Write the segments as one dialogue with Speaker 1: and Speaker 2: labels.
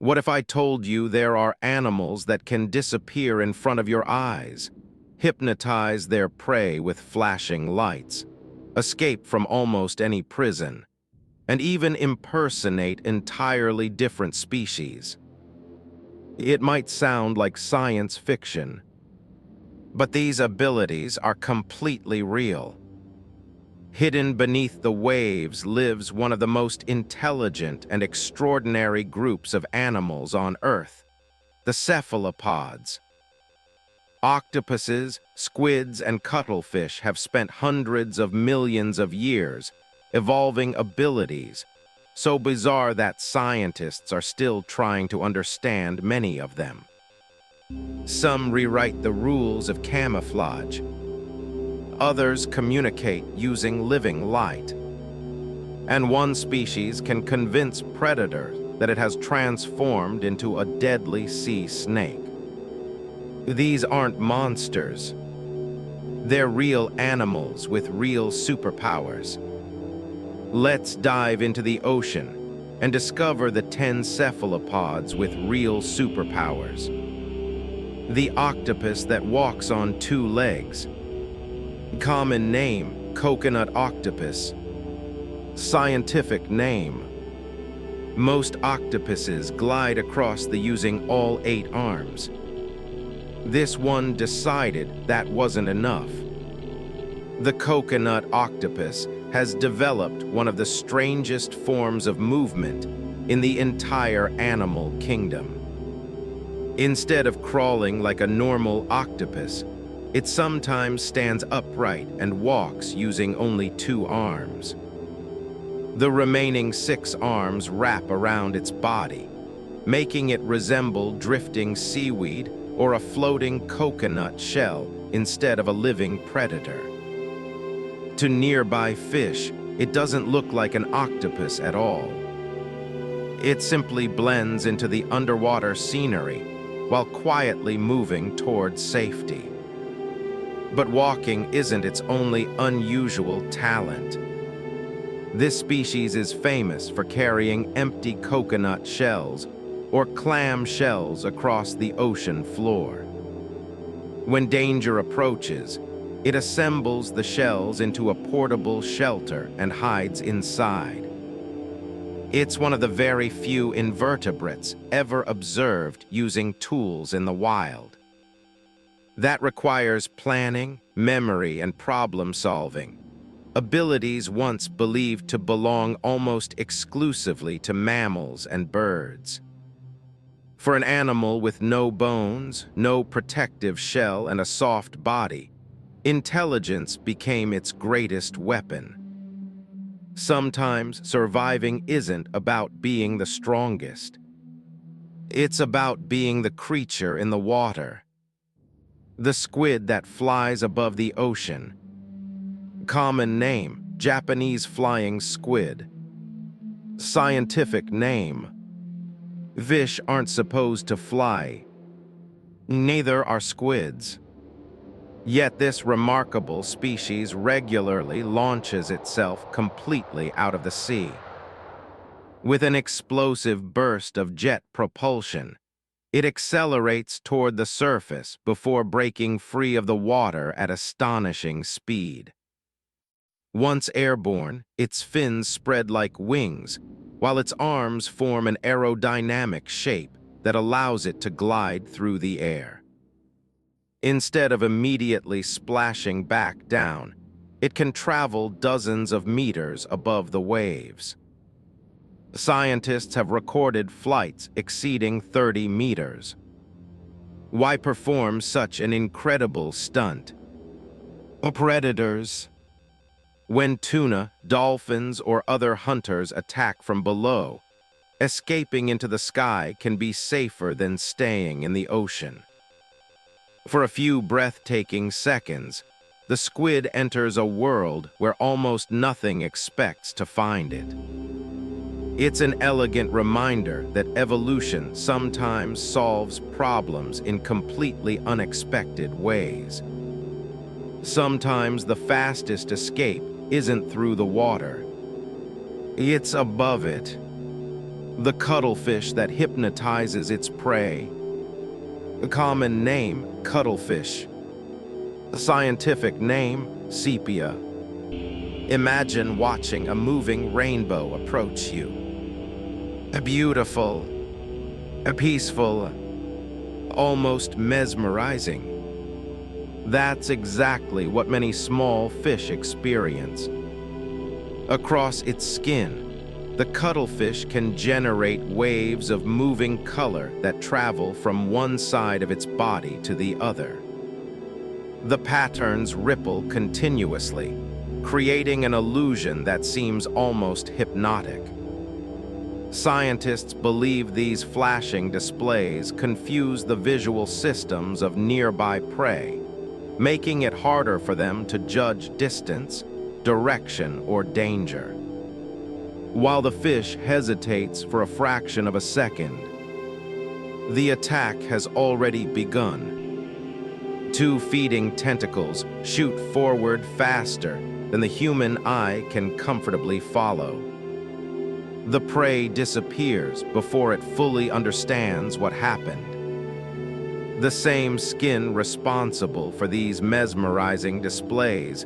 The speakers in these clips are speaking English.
Speaker 1: What if I told you there are animals that can disappear in front of your eyes, hypnotize their prey with flashing lights, escape from almost any prison, and even impersonate entirely different species? It might sound like science fiction, but these abilities are completely real. Hidden beneath the waves lives one of the most intelligent and extraordinary groups of animals on Earth, the cephalopods. Octopuses, squids, and cuttlefish have spent hundreds of millions of years evolving abilities so bizarre that scientists are still trying to understand many of them. Some rewrite the rules of camouflage. Others communicate using living light. And one species can convince predators that it has transformed into a deadly sea snake. These aren't monsters. They're real animals with real superpowers. Let's dive into the ocean and discover the 10 cephalopods with real superpowers. The octopus that walks on 2 legs. Common name, coconut octopus. Scientific name. Most octopuses glide across using all 8 arms. This one decided that wasn't enough. The coconut octopus has developed one of the strangest forms of movement in the entire animal kingdom. Instead of crawling like a normal octopus, it sometimes stands upright and walks using only 2 arms. The remaining 6 arms wrap around its body, making it resemble drifting seaweed or a floating coconut shell instead of a living predator. To nearby fish, it doesn't look like an octopus at all. It simply blends into the underwater scenery while quietly moving towards safety. But walking isn't its only unusual talent. This species is famous for carrying empty coconut shells or clam shells across the ocean floor. When danger approaches, it assembles the shells into a portable shelter and hides inside. It's one of the very few invertebrates ever observed using tools in the wild. That requires planning, memory, and problem-solving, abilities once believed to belong almost exclusively to mammals and birds. For an animal with no bones, no protective shell, and a soft body, intelligence became its greatest weapon. Sometimes surviving isn't about being the strongest. It's about being the creature in the water. The squid that flies above the ocean. Common name, Japanese flying squid. Scientific name. Fish aren't supposed to fly. Neither are squids. Yet this remarkable species regularly launches itself completely out of the sea. With an explosive burst of jet propulsion, it accelerates toward the surface before breaking free of the water at astonishing speed. Once airborne, its fins spread like wings, while its arms form an aerodynamic shape that allows it to glide through the air. Instead of immediately splashing back down, it can travel dozens of meters above the waves. Scientists have recorded flights exceeding 30 meters. Why perform such an incredible stunt? Predators. When tuna, dolphins, or other hunters attack from below, escaping into the sky can be safer than staying in the ocean. For a few breathtaking seconds, the squid enters a world where almost nothing expects to find it. It's an elegant reminder that evolution sometimes solves problems in completely unexpected ways. Sometimes the fastest escape isn't through the water. It's above it. the cuttlefish that hypnotizes its prey. The common name, cuttlefish. The scientific name, sepia. Imagine watching a moving rainbow approach you. A beautiful, a peaceful, almost mesmerizing. That's exactly what many small fish experience. Across its skin, the cuttlefish can generate waves of moving color that travel from one side of its body to the other. The patterns ripple continuously, creating an illusion that seems almost hypnotic. Scientists believe these flashing displays confuse the visual systems of nearby prey, making it harder for them to judge distance, direction, or danger. While the fish hesitates for a fraction of a second, the attack has already begun. Two feeding tentacles shoot forward faster than the human eye can comfortably follow. The prey disappears before it fully understands what happened. The same skin responsible for these mesmerizing displays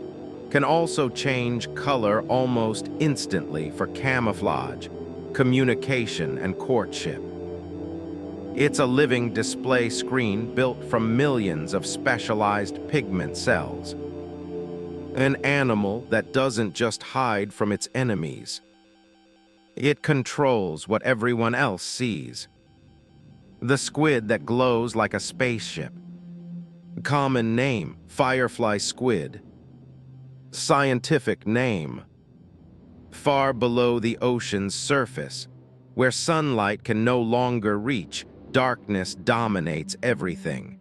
Speaker 1: can also change color almost instantly for camouflage, communication, and courtship. It's a living display screen built from millions of specialized pigment cells. An animal that doesn't just hide from its enemies. It controls what everyone else sees. The squid that glows like a spaceship. Common name, firefly squid. Scientific name, far below the ocean's surface, where sunlight can no longer reach, darkness dominates everything.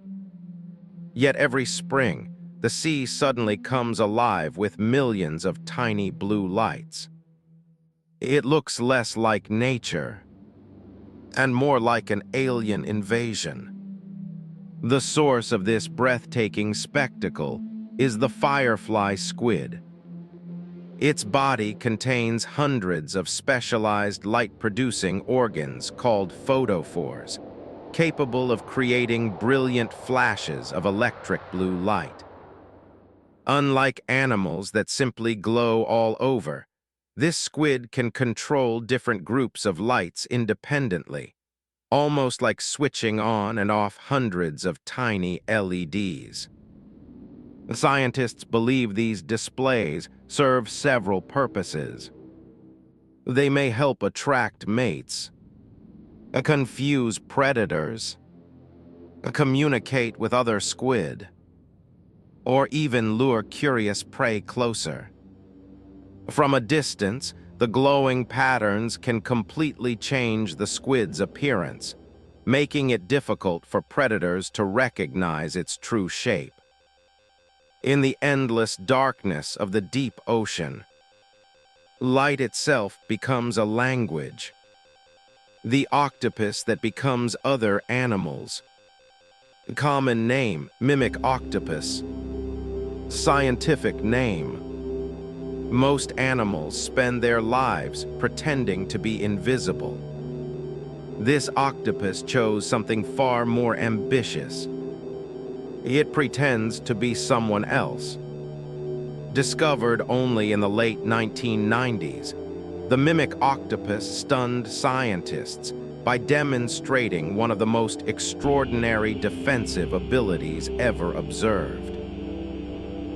Speaker 1: Yet every spring, the sea suddenly comes alive with millions of tiny blue lights. It looks less like nature and more like an alien invasion. The source of this breathtaking spectacle is the firefly squid. Its body contains hundreds of specialized light-producing organs called photophores, capable of creating brilliant flashes of electric blue light. Unlike animals that simply glow all over, this squid can control different groups of lights independently, almost like switching on and off hundreds of tiny LEDs. Scientists believe these displays serve several purposes. They may help attract mates, confuse predators, communicate with other squid, or even lure curious prey closer. From a distance, the glowing patterns can completely change the squid's appearance, making it difficult for predators to recognize its true shape. In the endless darkness of the deep ocean, light itself becomes a language. The octopus that becomes other animals. Common name, mimic octopus. Scientific name. Most animals spend their lives pretending to be invisible. This octopus chose something far more ambitious. It pretends to be someone else. Discovered only in the late 1990s, the mimic octopus stunned scientists by demonstrating one of the most extraordinary defensive abilities ever observed.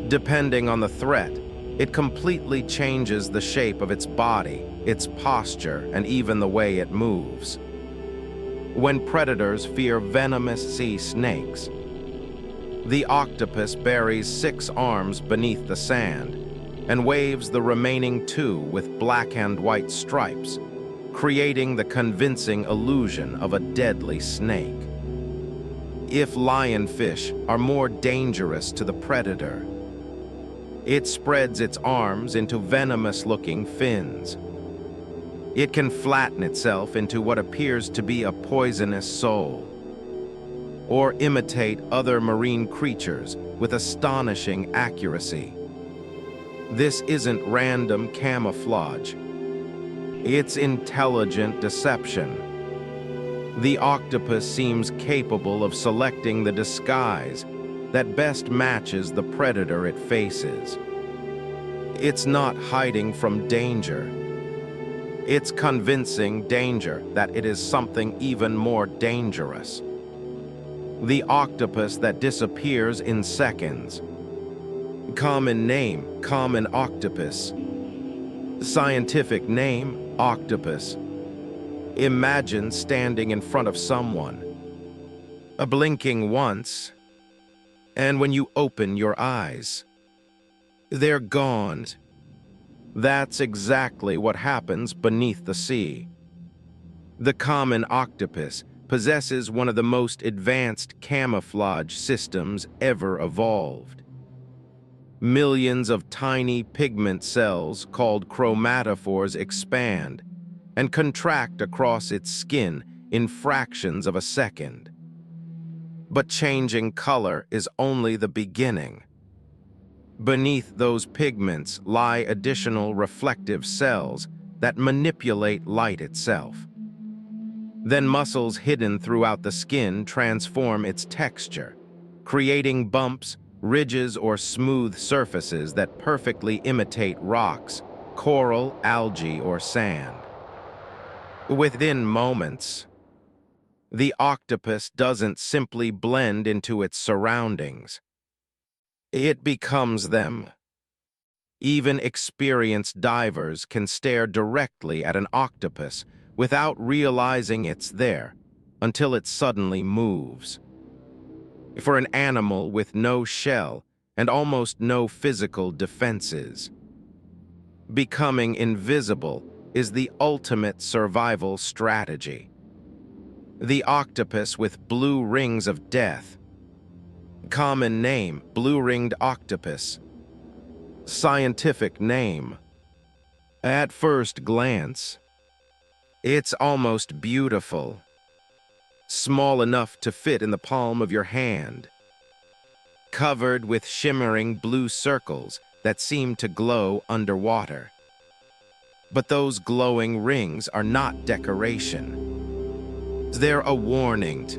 Speaker 1: Depending on the threat, it completely changes the shape of its body, its posture, and even the way it moves. When predators fear venomous sea snakes, the octopus buries 6 arms beneath the sand and waves the remaining 2 with black and white stripes, creating the convincing illusion of a deadly snake. If lionfish are more dangerous to the predator, it spreads its arms into venomous-looking fins. It can flatten itself into what appears to be a poisonous soul, or imitate other marine creatures with astonishing accuracy. This isn't random camouflage. It's intelligent deception. The octopus seems capable of selecting the disguise that best matches the predator it faces. It's not hiding from danger. It's convincing danger that it is something even more dangerous. The octopus that disappears in seconds. Common name, common octopus. Scientific name, octopus. Imagine standing in front of someone, blinking once, and when you open your eyes, they're gone. That's exactly what happens beneath the sea. The common octopus possesses one of the most advanced camouflage systems ever evolved. Millions of tiny pigment cells called chromatophores expand and contract across its skin in fractions of a second. But changing color is only the beginning. Beneath those pigments lie additional reflective cells that manipulate light itself. Then muscles hidden throughout the skin transform its texture, creating bumps, ridges, or smooth surfaces that perfectly imitate rocks, coral, algae, or sand. Within moments, the octopus doesn't simply blend into its surroundings. It becomes them. Even experienced divers can stare directly at an octopus without realizing it's there until it suddenly moves. For an animal with no shell and almost no physical defenses, becoming invisible is the ultimate survival strategy. The octopus with blue rings of death. Common name, blue-ringed octopus. Scientific name. At first glance, it's almost beautiful. Small enough to fit in the palm of your hand. Covered with shimmering blue circles that seem to glow underwater. But those glowing rings are not decoration. They're a warning.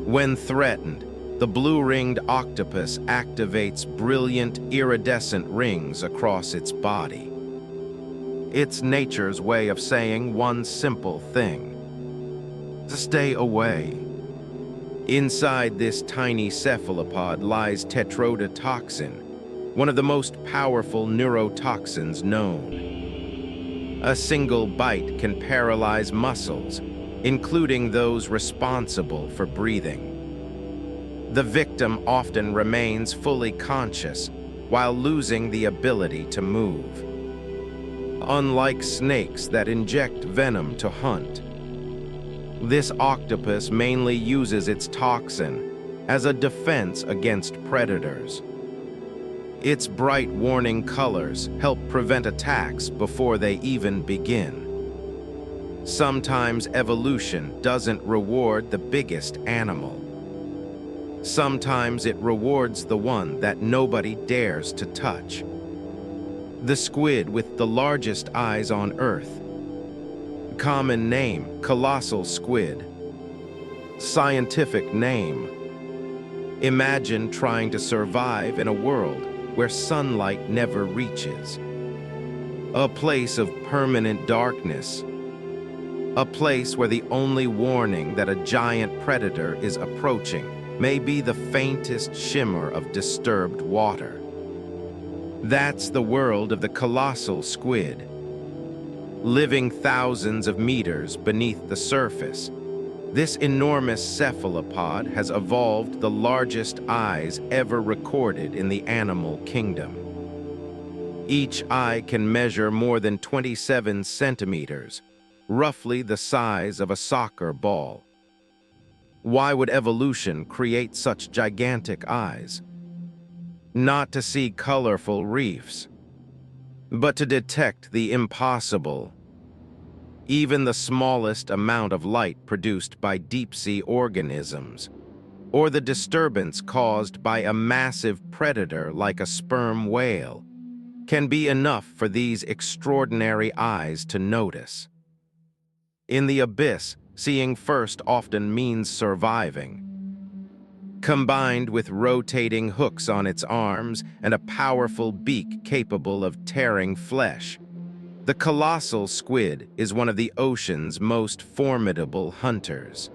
Speaker 1: When threatened, the blue-ringed octopus activates brilliant, iridescent rings across its body. It's nature's way of saying one simple thing: stay away. Inside this tiny cephalopod lies tetrodotoxin, one of the most powerful neurotoxins known. A single bite can paralyze muscles, including those responsible for breathing. The victim often remains fully conscious while losing the ability to move. Unlike snakes that inject venom to hunt, this octopus mainly uses its toxin as a defense against predators. Its bright warning colors help prevent attacks before they even begin. Sometimes evolution doesn't reward the biggest animal. Sometimes it rewards the one that nobody dares to touch. The squid with the largest eyes on Earth. Common name, colossal squid. Scientific name. Imagine trying to survive in a world where sunlight never reaches. A place of permanent darkness. A place where the only warning that a giant predator is approaching may be the faintest shimmer of disturbed water. That's the world of the colossal squid. Living thousands of meters beneath the surface, this enormous cephalopod has evolved the largest eyes ever recorded in the animal kingdom. Each eye can measure more than 27 centimeters, roughly the size of a soccer ball. Why would evolution create such gigantic eyes? Not to see colorful reefs, but to detect the impossible. Even the smallest amount of light produced by deep-sea organisms, or the disturbance caused by a massive predator like a sperm whale, can be enough for these extraordinary eyes to notice. In the abyss, seeing first often means surviving. Combined with rotating hooks on its arms and a powerful beak capable of tearing flesh, the colossal squid is one of the ocean's most formidable hunters.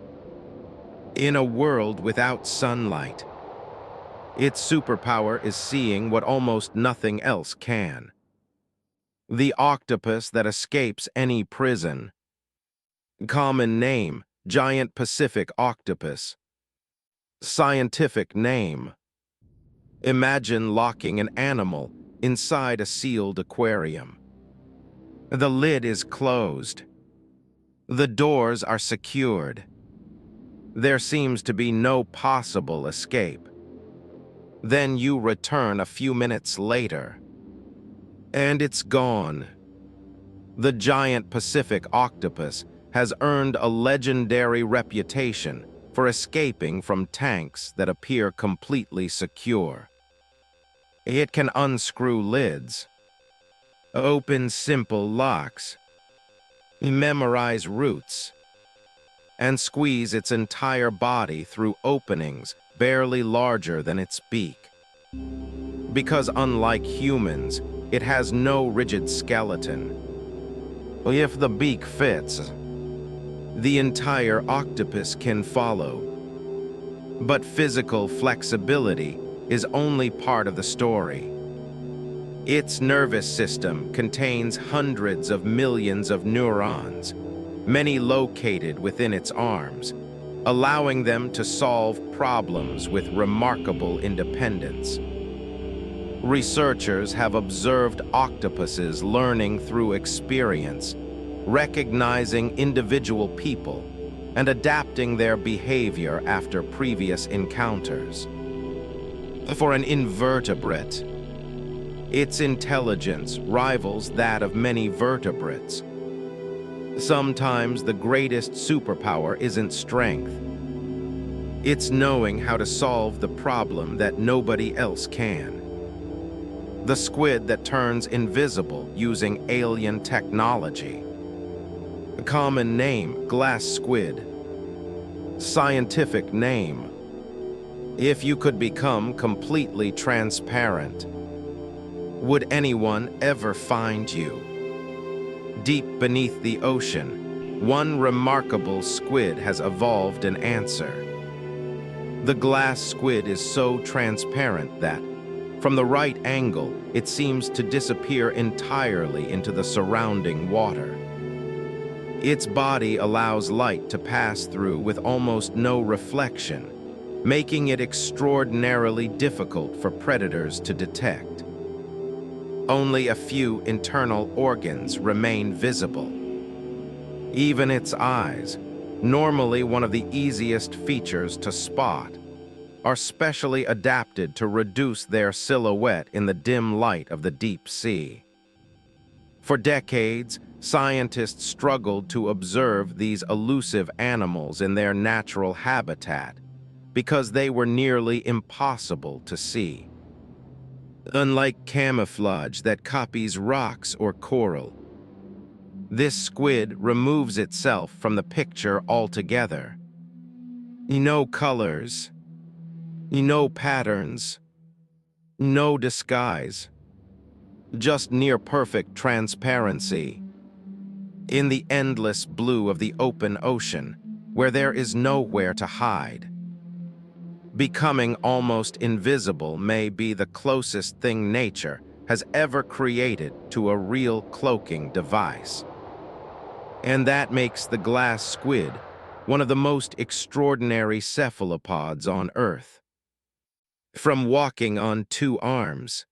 Speaker 1: In a world without sunlight, its superpower is seeing what almost nothing else can. The octopus that escapes any prison. Common name, giant Pacific octopus. Scientific name. Imagine locking an animal inside a sealed aquarium. The lid is closed. The doors are secured. There seems to be no possible escape. Then you return a few minutes later, and it's gone. The giant Pacific octopus has earned a legendary reputation for escaping from tanks that appear completely secure. It can unscrew lids, open simple locks, memorize routes, and squeeze its entire body through openings barely larger than its beak. Because unlike humans, it has no rigid skeleton. If the beak fits, the entire octopus can follow. But physical flexibility is only part of the story. Its nervous system contains hundreds of millions of neurons, many located within its arms, allowing them to solve problems with remarkable independence. Researchers have observed octopuses learning through experience, recognizing individual people, and adapting their behavior after previous encounters. For an invertebrate, its intelligence rivals that of many vertebrates. Sometimes the greatest superpower isn't strength. It's knowing how to solve the problem that nobody else can. The squid that turns invisible using alien technology. Common name, glass squid. Scientific name. If you could become completely transparent, would anyone ever find you? Deep beneath the ocean, one remarkable squid has evolved an answer. The glass squid is so transparent that, from the right angle, it seems to disappear entirely into the surrounding water. Its body allows light to pass through with almost no reflection, making it extraordinarily difficult for predators to detect. Only a few internal organs remain visible. Even its eyes, normally one of the easiest features to spot, are specially adapted to reduce their silhouette in the dim light of the deep sea. For decades, scientists struggled to observe these elusive animals in their natural habitat because they were nearly impossible to see. Unlike camouflage that copies rocks or coral, this squid removes itself from the picture altogether. No colors, no patterns, no disguise, just near-perfect transparency. In the endless blue of the open ocean, where there is nowhere to hide. Becoming almost invisible may be the closest thing nature has ever created to a real cloaking device. And that makes the glass squid one of the most extraordinary cephalopods on Earth. From walking on two arms,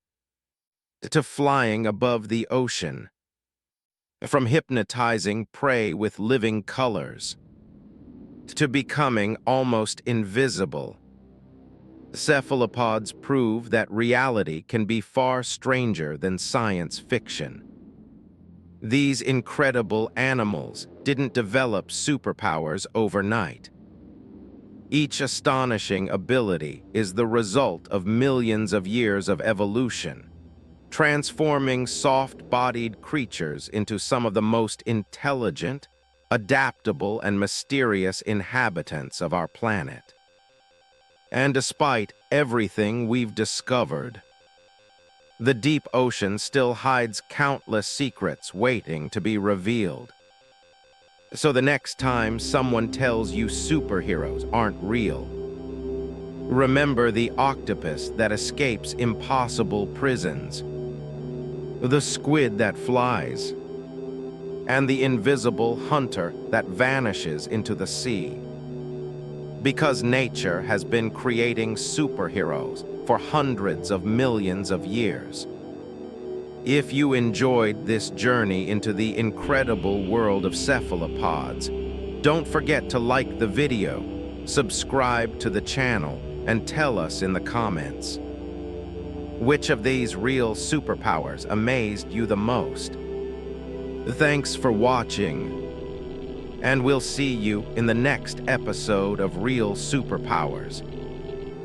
Speaker 1: to flying above the ocean, from hypnotizing prey with living colors, to becoming almost invisible, cephalopods prove that reality can be far stranger than science fiction. These incredible animals didn't develop superpowers overnight. Each astonishing ability is the result of millions of years of evolution, transforming soft-bodied creatures into some of the most intelligent, adaptable, and mysterious inhabitants of our planet. And despite everything we've discovered, the deep ocean still hides countless secrets waiting to be revealed. So the next time someone tells you superheroes aren't real, remember the octopus that escapes impossible prisons, the squid that flies, and the invisible hunter that vanishes into the sea. Because nature has been creating superheroes for hundreds of millions of years. If you enjoyed this journey into the incredible world of cephalopods, don't forget to like the video, subscribe to the channel, and tell us in the comments. Which of these real superpowers amazed you the most? Thanks for watching, and we'll see you in the next episode of Real Superpowers.